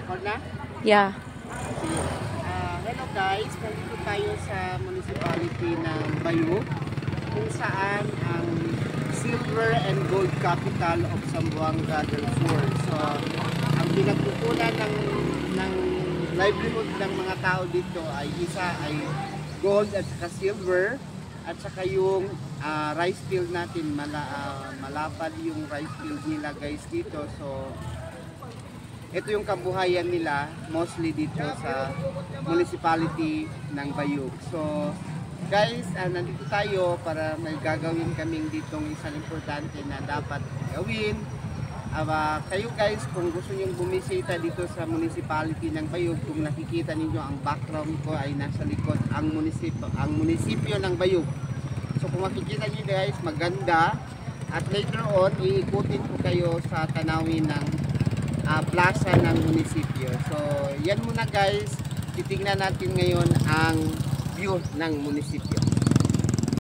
Record na? Yeah. Sige. Hello guys, nandito tayo sa municipality ng Bayog kung saan ang silver and gold capital of Zamboanga del Sur. So, ang pinagkukunan ng livelihood ng mga tao dito ay isa ay gold at saka silver at saka yung rice field natin, malapad yung rice field nila guys dito. So, ito yung kabuhayan nila mostly dito sa municipality ng Bayog. So guys, nandito tayo para may gagawin kaming ditong isang importante na dapat gawin. Kayo guys, kung gusto nyo bumisita dito sa municipality ng Bayog, kung nakikita ninyo ang background ko ay nasa likod ang munisipyo ng Bayog. So kung makikita nyo guys, maganda. At later on, iikutin ko kayo sa tanawin ng plaza ng munisipyo. So, yan muna guys. Titingnan natin ngayon ang view ng munisipyo.